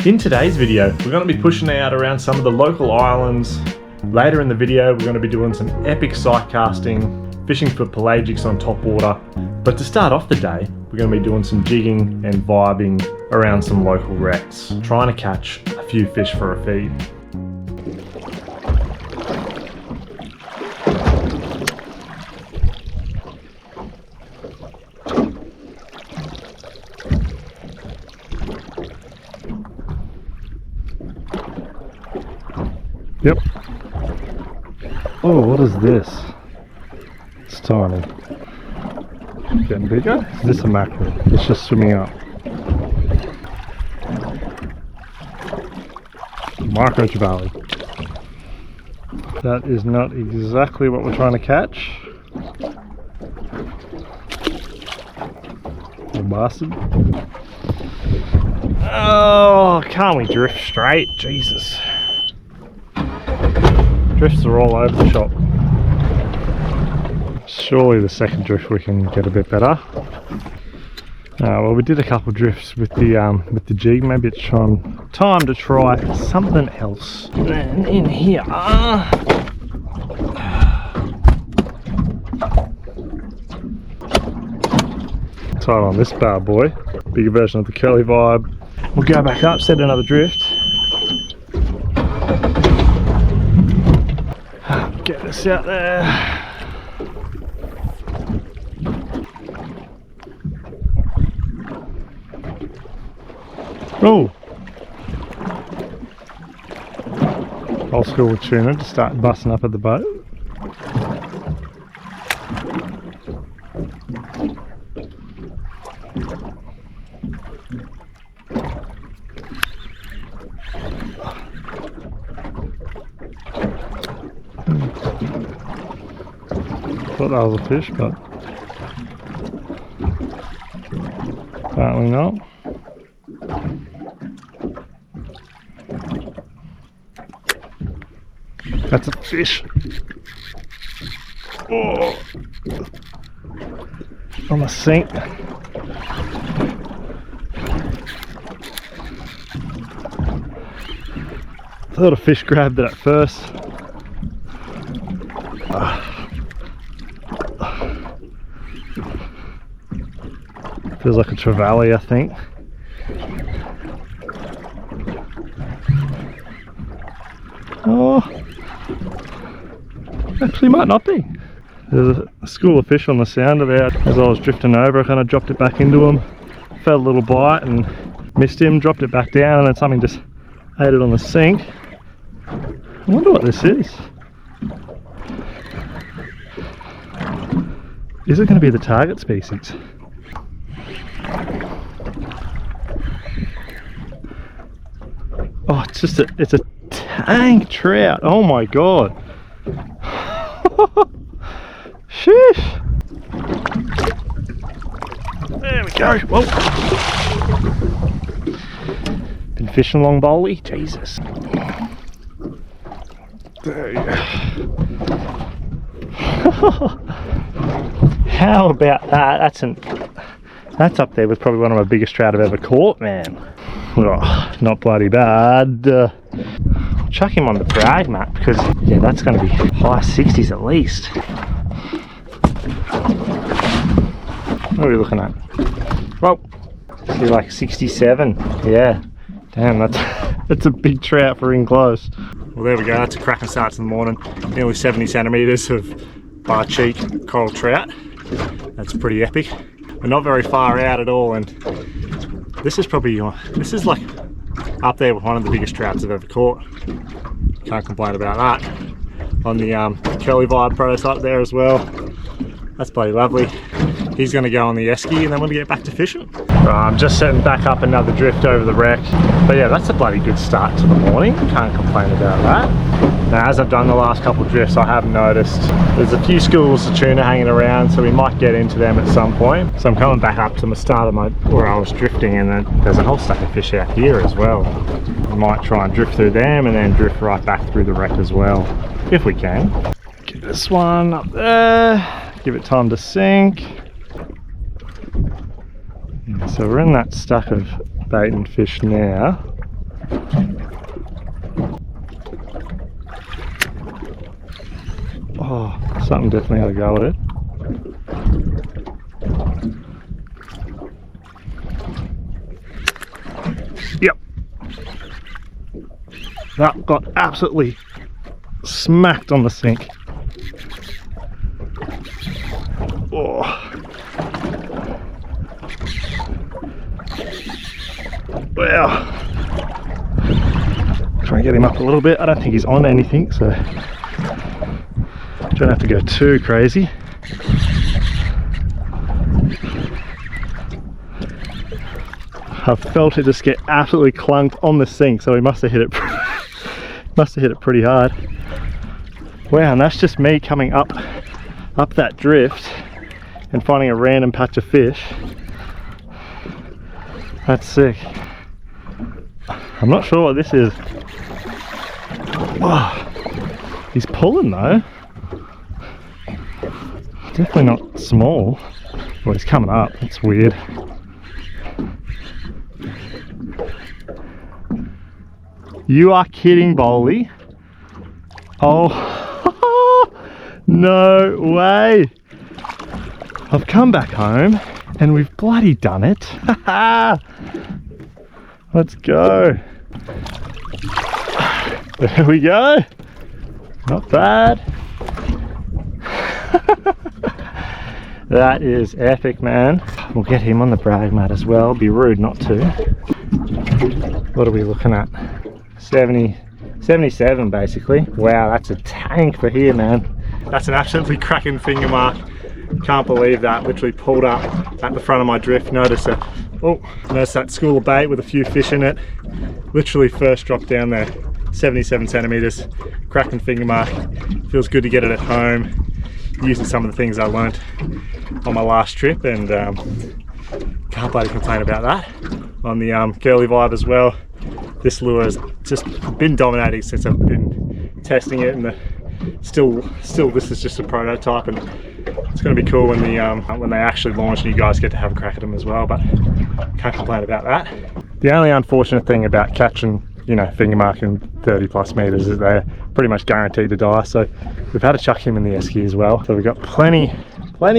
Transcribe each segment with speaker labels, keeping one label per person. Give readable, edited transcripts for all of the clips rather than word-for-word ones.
Speaker 1: In today's video, we're going to be pushing out around some of the local islands. Later in the video, we're going to be doing some epic sight casting, fishing for pelagics on top water. But to start off the day, we're going to be doing some jigging and vibing around some local wrecks, trying to catch a few fish for a feed. Yep. Oh, what is this? It's tiny. Getting bigger? Is this a mackerel? It's just swimming up. Micro trevally. That is not exactly what we're trying to catch. Little bastard. Oh, can't we drift straight? Jesus. Drifts are all over the shop. Surely the second drift we can get a bit better. Well, we did a couple drifts with the jig. Maybe it's time to try something else. And in here, tied on this bad boy. Bigger version of the curly vibe. We'll go back up, set another drift. Get this out there. Oh! Old school tuna to start busting up at the boat. Thought that was a fish, but apparently not. That's a fish. Oh, on the sink. Thought a fish grabbed it at first. Feels like a trevally, I think. Oh, actually might not be. There's a school of fish on the sounder there. As I was drifting over, I kind of dropped it back into him. Felt a little bite and missed him, dropped it back down, and then something just ate it on the sink. I wonder what this is. Is it going to be the target species? Oh, it's a tank trout. Oh my god. Sheesh. There we go. Whoa. Been fishing long bowly. Jesus. There you go. How about that? That's up there with probably one of my biggest trout I've ever caught, man. Oh, not bloody bad. Chuck him on the brag mat because yeah, that's going to be high 60s at least. What are we looking at? Well, see, like 67. Yeah, damn, that's a big trout for in close. Well, there we go. That's a cracking start to the morning. Nearly 70 centimeters of bar cheek coral trout. That's pretty epic. We're not very far out at all, and this is like up there with one of the biggest trouts I've ever caught. Can't complain about that. On the curly vibe prototype there as well. That's bloody lovely. He's going to go on the esky and then we'll get back to fishing. I'm just setting back up another drift over the wreck. But yeah, that's a bloody good start to the morning. Can't complain about that. Now, as I've done the last couple of drifts, I have noticed there's a few schools of tuna hanging around, so we might get into them at some point. So I'm coming back up to the start of where I was drifting, and then there's a whole stack of fish out here as well. We might try and drift through them and then drift right back through the wreck as well, if we can. Get this one up there, give it time to sink. So we're in that stack of bait and fish now. Oh, something definitely had a go at it. Yep. That got absolutely smacked on the sink. Oh. Wow. Try and get him up a little bit. I don't think he's on anything, so don't have to go too crazy. I felt it just get absolutely clunked on the sink, so he must have hit it pretty hard. Wow, and that's just me coming up that drift and finding a random patch of fish. That's sick. I'm not sure what this is. Oh, he's pulling though. Definitely not small. Well, he's coming up. It's weird. You are kidding, Bowley. Oh, no way. I've come back home and we've bloody done it. Let's go. There we go. Not bad. That is epic, man. We'll get him on the brag mat as well. Be rude not to. What are we looking at? 77 basically. Wow, that's a tank for here, man. That's an absolutely cracking finger mark. Can't believe that. Literally pulled up at the front of my drift. Notice that school of bait with a few fish in it. Literally first dropped down there. 77 centimeters. Cracking finger mark. Feels good to get it at home. Using some of the things I learnt on my last trip, and can't bloody complain about that. On the girly vibe as well. This lure has just been dominating since I've been testing it, and still this is just a prototype, and it's going to be cool when they actually launch and you guys get to have a crack at them as well. But can't complain about that. The only unfortunate thing about catching, you know, finger marking 30 plus meters is they're pretty much guaranteed to die. So we've had to chuck him in the esky as well. So we've got plenty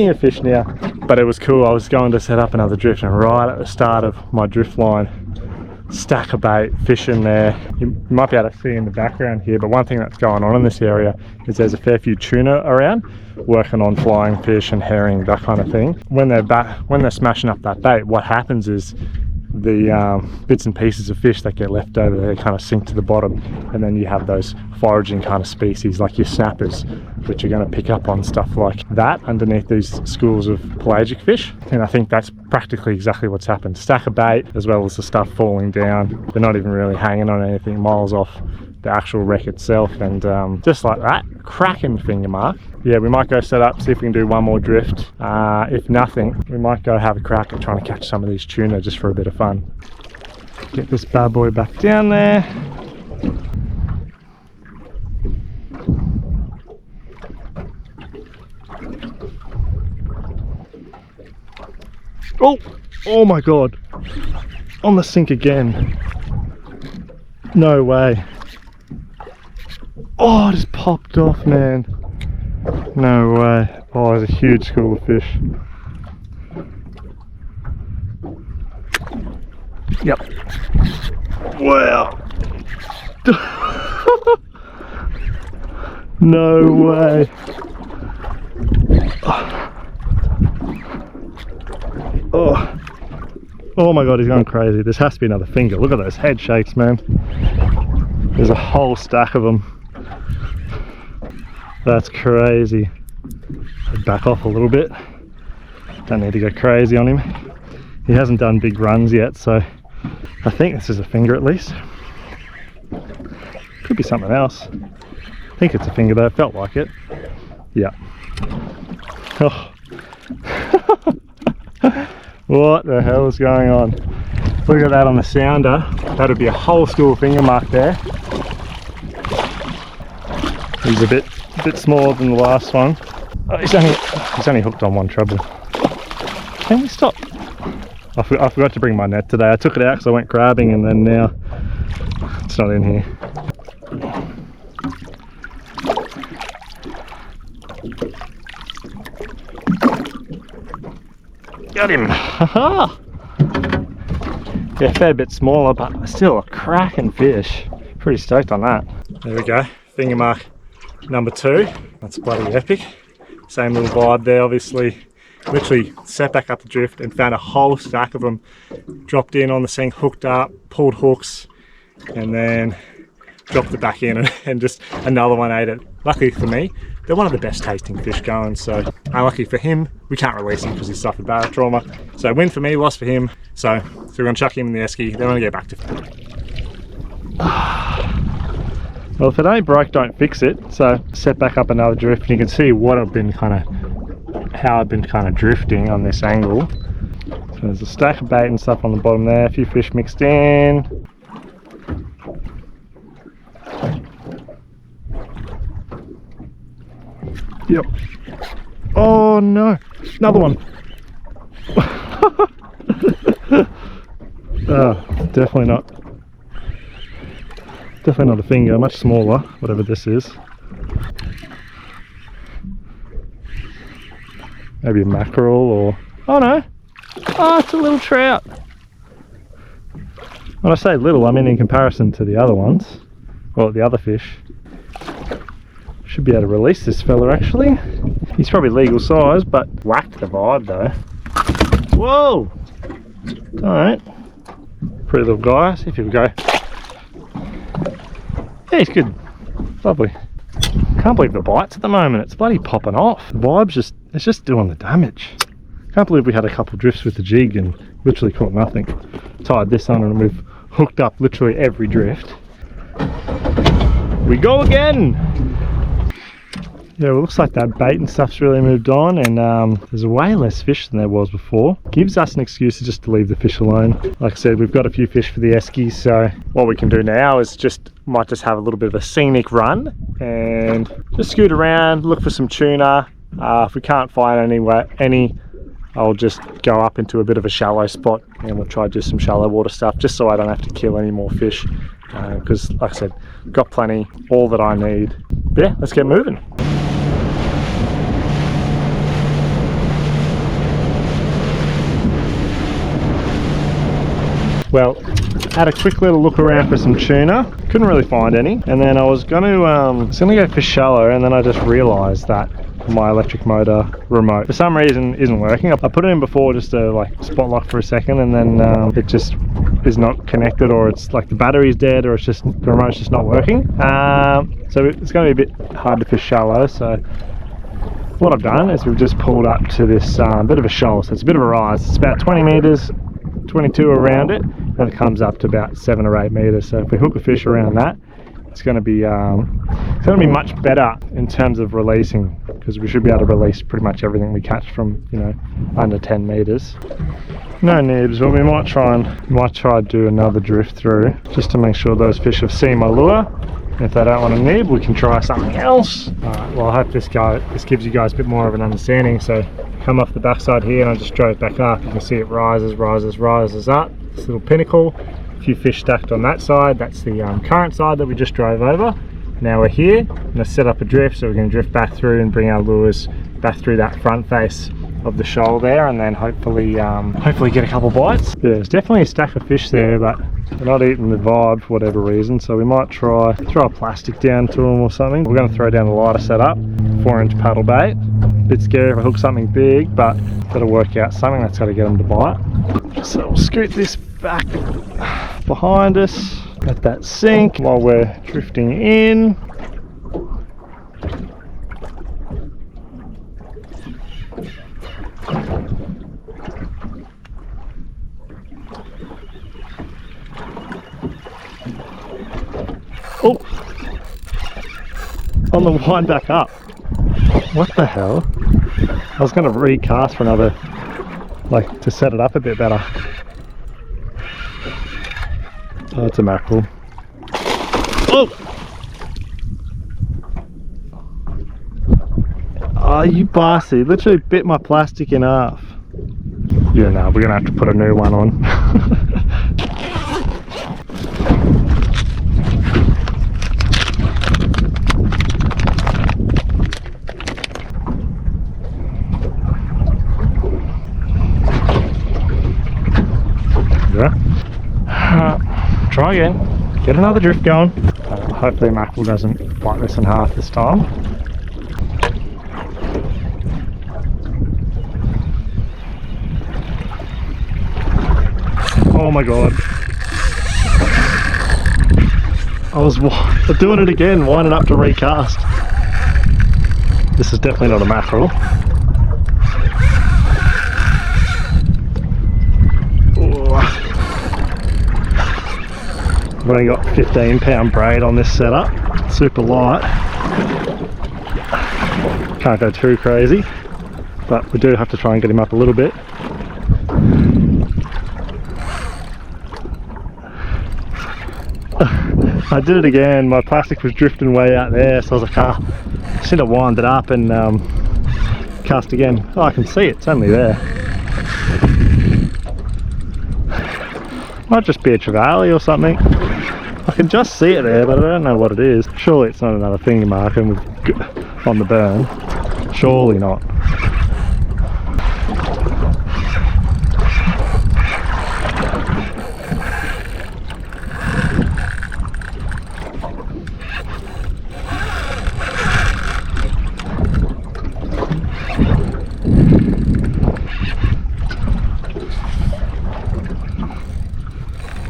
Speaker 1: of fish now. But it was cool. I was going to set up another drift, and right at the start of my drift line, stack of bait, fish in there. You might be able to see in the background here, but one thing that's going on in this area is there's a fair few tuna around working on flying fish and herring, that kind of thing. When they're smashing up that bait, what happens is the bits and pieces of fish that get left over there kind of sink to the bottom, and then you have those foraging kind of species like your snappers, which are going to pick up on stuff like that underneath these schools of pelagic fish. And I think that's practically exactly what's happened. Stack of bait as well as the stuff falling down. They're not even really hanging on anything, miles off the actual wreck itself, and just like that, cracking finger mark. Yeah, we might go set up, see if we can do one more drift. If nothing, we might go have a crack at trying to catch some of these tuna just for a bit of fun. Get this bad boy back down there. Oh my god, on the sink again. No way. Oh, it just popped off, man. No way. Oh, there's a huge school of fish. Yep. Wow. No way. Oh. Oh my god, he's going crazy. This has to be another finger. Look at those head shakes, man. There's a whole stack of them. That's crazy. I'd back off a little bit. Don't need to go crazy on him. He hasn't done big runs yet, so I think this is a finger at least. Could be something else. I think it's a finger though, it felt like it. Yeah. Oh. What the hell is going on? Look at that on the sounder. That would be a whole school finger mark there. He's a bit smaller than the last one. Oh, he's only hooked on one treble. Can we stop? I forgot to bring my net today. I took it out because I went crabbing, and then now It's not in here. Got him! Haha! Yeah, a fair bit smaller, but still a cracking fish. Pretty stoked on that. There we go, finger mark number 2. That's bloody epic. Same little vibe there, obviously. Literally set back up the drift and found a whole stack of them. Dropped in on the sink, hooked up, pulled hooks, and then dropped it back in, and just another one ate it. Luckily for me, they're one of the best tasting fish going, so unlucky for him, we can't release him because he suffered barra trauma. So win for me, loss for him. So we're going to chuck him in the esky, then we're going to get back to Well, if it ain't broke, don't fix it. So set back up another drift, and you can see what I've been how I've been drifting on this angle. So there's a stack of bait and stuff on the bottom there, a few fish mixed in. Yep. Oh no, another one. Definitely not a finger, much smaller, whatever this is. Maybe a mackerel or... oh no! Oh, it's a little trout! When I say little, I mean in comparison to the other ones. Well, the other fish. Should be able to release this fella actually. He's probably legal size, but whacked the vibe though. Whoa! Alright. Pretty little guy, see if he'll go. Yeah, he's good. Lovely. Can't believe the bites at the moment, it's bloody popping off. The vibe's just, it's just doing the damage. Can't believe we had a couple drifts with the jig and literally caught nothing. Tied this on and we've hooked up literally every drift. We go again! Yeah, well, it looks like that bait and stuff's really moved on, and there's way less fish than there was before. Gives us an excuse to just leave the fish alone. Like I said, we've got a few fish for the esky, so what we can do now is might just have a little bit of a scenic run and just scoot around, look for some tuna. If we can't find any, I'll just go up into a bit of a shallow spot and we'll try to do some shallow water stuff, just so I don't have to kill any more fish. Because like I said, got plenty, all that I need. But yeah, let's get moving. Well, had a quick little look around for some tuna, couldn't really find any, and then I was going to go fish shallow, and then I just realised that my electric motor remote for some reason isn't working. I put it in before just to like spot lock for a second, and then it just is not connected, or it's like the battery's dead, or it's just the remote's just not working. So it's going to be a bit hard to fish shallow. So what I've done is we've just pulled up to this bit of a shoal, so it's a bit of a rise. It's about 20 metres, 22 around it, and it comes up to about 7 or 8 metres. So if we hook a fish around that, it's going to be much better in terms of releasing, because we should be able to release pretty much everything we catch from, you know, under 10 metres. No nibs, but we might try to do another drift through just to make sure those fish have seen my lure. If they don't want a nib, we can try something else. Alright, well, I hope this gives you guys a bit more of an understanding. So come off the backside here and I just drove back up. You can see it rises up. This little pinnacle, a few fish stacked on that side. That's the current side that we just drove over. Now we're here, I'm going to set up a drift, so we're going to drift back through and bring our lures back through that front face of the shoal there, and then hopefully get a couple bites. Yeah, there's definitely a stack of fish there, but they're not eating the vibe for whatever reason, so we might try throw a plastic down to them or something. We're going to throw down the lighter setup, 4-inch paddle bait. A bit scary if I hook something big, but got to work out something that's got to get them to bite. So we'll scoot this back behind us at that sink while we're drifting in. Oh, on the wind back up. What the hell? I was going to recast for another, like, to set it up a bit better. Oh, it's a mackerel. Oh! Oh, you bastard. Literally bit my plastic in half. Yeah, no, we're going to have to put a new one on. Try again. Get another drift going. Hopefully mackerel doesn't bite this in half this time. Oh my god. I was doing it again, winding up to recast. This is definitely not a mackerel. I've only got 15-pound braid on this setup, super light. Can't go too crazy, but we do have to try and get him up a little bit. I did it again, my plastic was drifting way out there, so I was like, I just need to wind it up and cast again. Oh, I can see it, it's only there. Might just be a trevally or something. I can just see it there, but I don't know what it is. Surely it's not another finger marking on the burn. Surely not.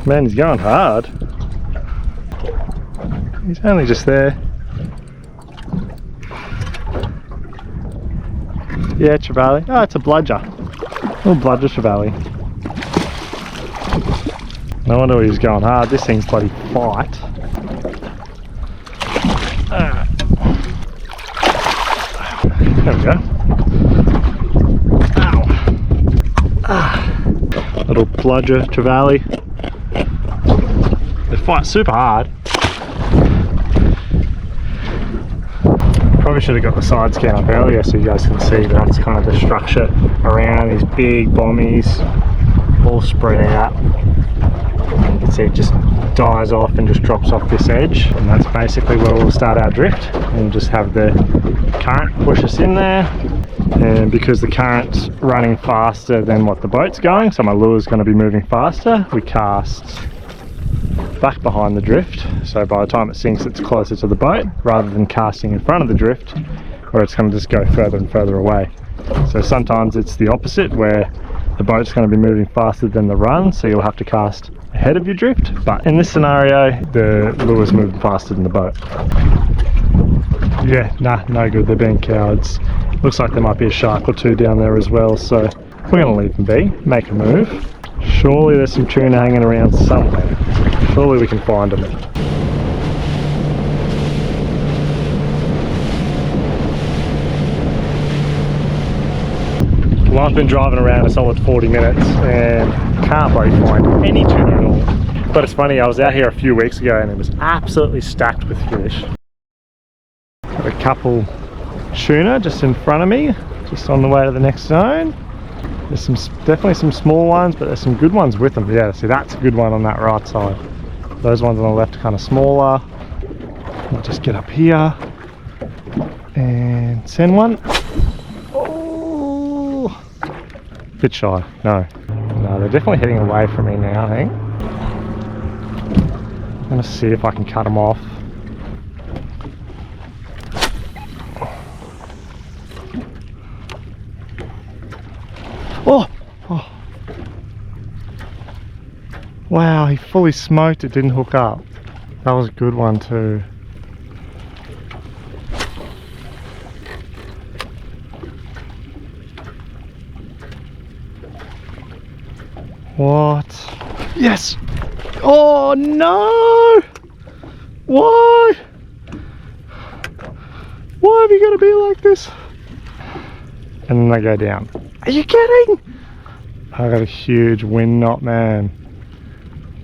Speaker 1: Man, he's going hard. He's only just there. Yeah, trevally. Oh, it's a bludger. Little bludger trevally. No wonder he's going hard. This thing's bloody fight. There we go. Ow. Little bludger trevally. They fight super hard. Probably should have got the side scan up earlier so you guys can see, but that's kind of the structure around these big bommies all spread out. You can see it just dies off and just drops off this edge, and that's basically where we'll start our drift, and just have the current push us in there. And because the current's running faster than what the boat's going, so my lure's going to be moving faster, we cast back behind the drift, so by the time it sinks it's closer to the boat rather than casting in front of the drift where it's going to just go further and further away. So sometimes it's the opposite, where the boat's going to be moving faster than the run, so you'll have to cast ahead of your drift, but in this scenario the lure's moving faster than the boat. Yeah, nah, no good, they're being cowards. Looks like there might be a shark or two down there as well, so we're going to leave them be, make a move. Surely there's some tuna hanging around somewhere. Surely we can find them. Well, I've been driving around a solid 40 minutes and can't find any tuna at all. But it's funny, I was out here a few weeks ago and it was absolutely stacked with fish. Got a couple tuna just in front of me, just on the way to the next zone. There's definitely some small ones, but there's some good ones with them. Yeah, see, that's a good one on that right side. Those ones on the left are kind of smaller. I'll just get up here and send one. Oh, bit shy. No, they're definitely heading away from me now, I think. I'm gonna see if I can cut them off. Oh! Wow, he fully smoked it, didn't hook up. That was a good one too. What? Yes! Oh no! Why? Why have you got to be like this? And then they go down. Are you kidding? I got a huge wind knot, man.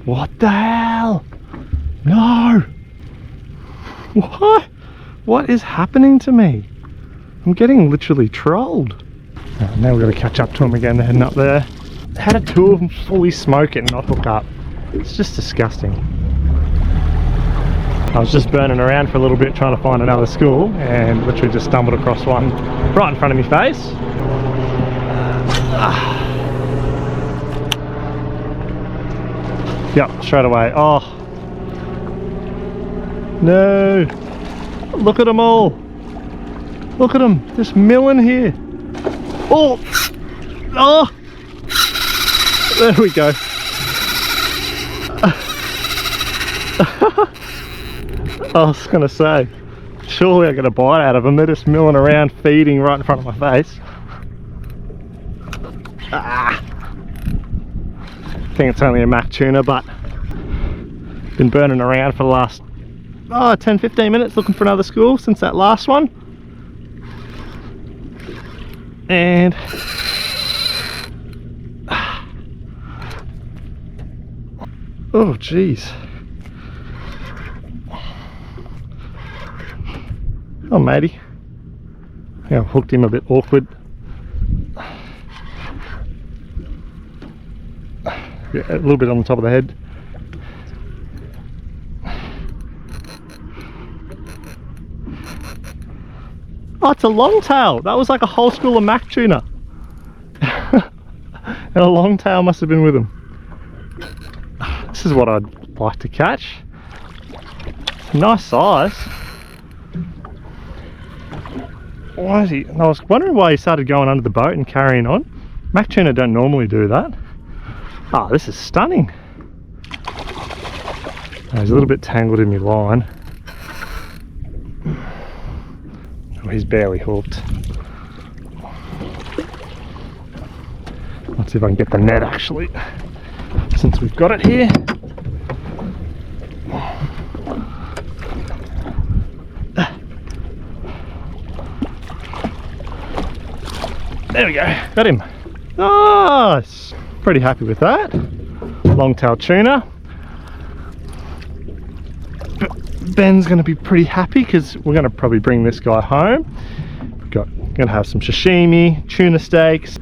Speaker 1: What the hell? No! What? What is happening to me? I'm getting literally trolled. Oh, now we've got to catch up to them again. They're heading up there. How did two of them fully smoke it and not hook up? It's just disgusting. I was just burning around for a little bit trying to find another school and literally just stumbled across one right in front of my face. Yep, straight away. Oh, No. Look at them all. Look at them, just milling here. Oh! Oh! There we go. I was going to say, surely I get a bite out of them. They're just milling around, feeding right in front of my face. Ah. I think it's only a Mac tuna, but been burning around for the last 10-15 minutes looking for another school since that last one. And oh geez. Oh matey. Yeah, I've hooked him a bit awkward. Yeah, a little bit on the top of the head. Oh, it's a longtail. That was like a whole school of Mac tuna. And a longtail must have been with him. This is what I'd like to catch. Nice size. Why is he? I was wondering why he started going under the boat and carrying on. Mac tuna don't normally do that. Ah, this is stunning. Oh, he's a little bit tangled in my line. Oh, he's barely hooked. Let's see if I can get the net actually, since we've got it here. There we go, got him. Nice. Pretty happy with that. Longtail tuna. Ben's going to be pretty happy because we're going to probably bring this guy home. We're going to have some sashimi, tuna steaks.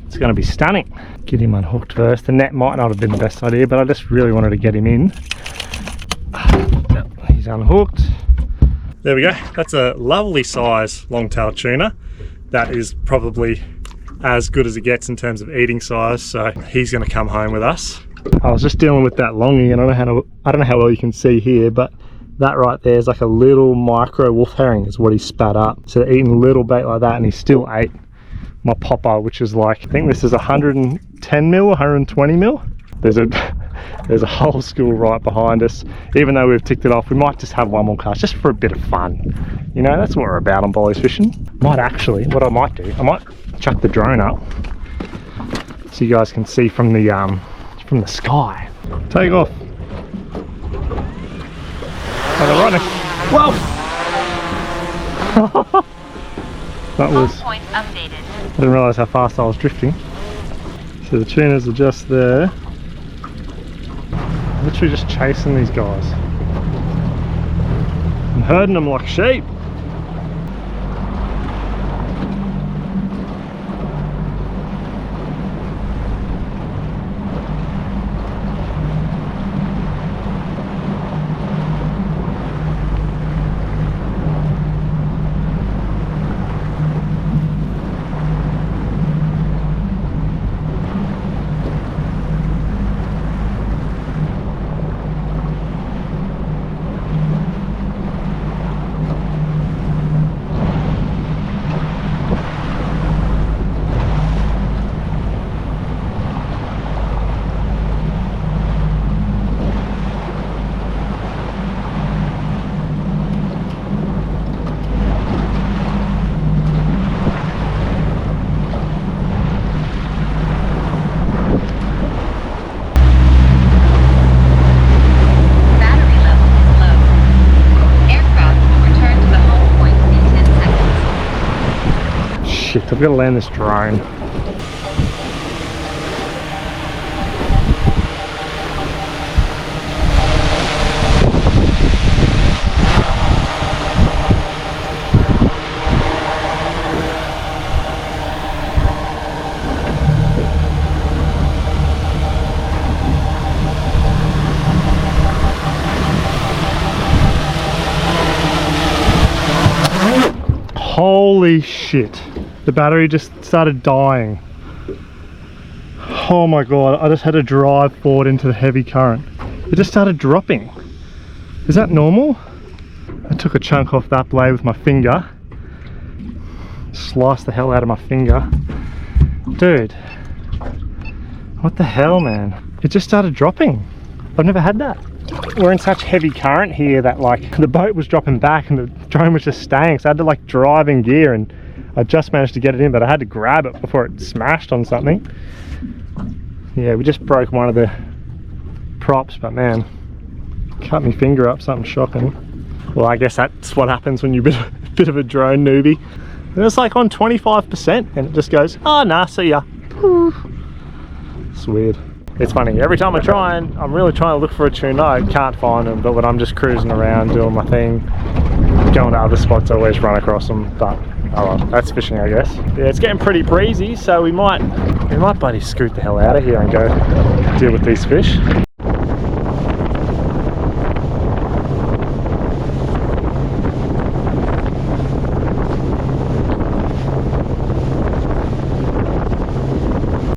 Speaker 1: It's going to be stunning. Get him unhooked first. The net might not have been the best idea, but I just really wanted to get him in. He's unhooked. There we go. That's a lovely size longtail tuna. That is probably as good as it gets in terms of eating size, so he's going to come home with us. I was just dealing with that longie, and I don't know how well you can see here, but that right there is like a little micro wolf herring is what he spat up. So they're eating little bait like that, and he still ate my popper, which is like, I think this is 110 mil, 120 mil. There's a whole school right behind us. Even though we've ticked it off, we might just have one more cast just for a bit of fun. You know, that's what we're about on Bollies fishing. What I might do, I might chuck the drone up so you guys can see from the sky. Take off. Oh, they're right next. Whoa! That was. Point updated. I didn't realise how fast I was drifting. So the tunas are just there. Literally just chasing these guys. I'm herding them like sheep. I've got to land this drone. Holy shit. The battery just started dying. Oh my god, I just had to drive forward into the heavy current. It just started dropping. Is that normal? I took a chunk off that blade with my finger. Sliced the hell out of my finger. Dude, what the hell, man? It just started dropping. I've never had that. We're in such heavy current here that like the boat was dropping back and the drone was just staying, so I had to like drive in gear, and I just managed to get it in, but I had to grab it before it smashed on something. Yeah, we just broke one of the props, but man, cut my finger up, something shocking. Well, I guess that's what happens when you're a bit of a drone newbie. And it's like on 25% and it just goes, oh nah, see ya. It's weird. It's funny, every time I try and I'm really trying to look for a tuna, I can't find them, but when I'm just cruising around doing my thing, going to other spots, I always run across them. But oh well, that's fishing, I guess. Yeah, it's getting pretty breezy, so we might bloody scoot the hell out of here and go deal with these fish.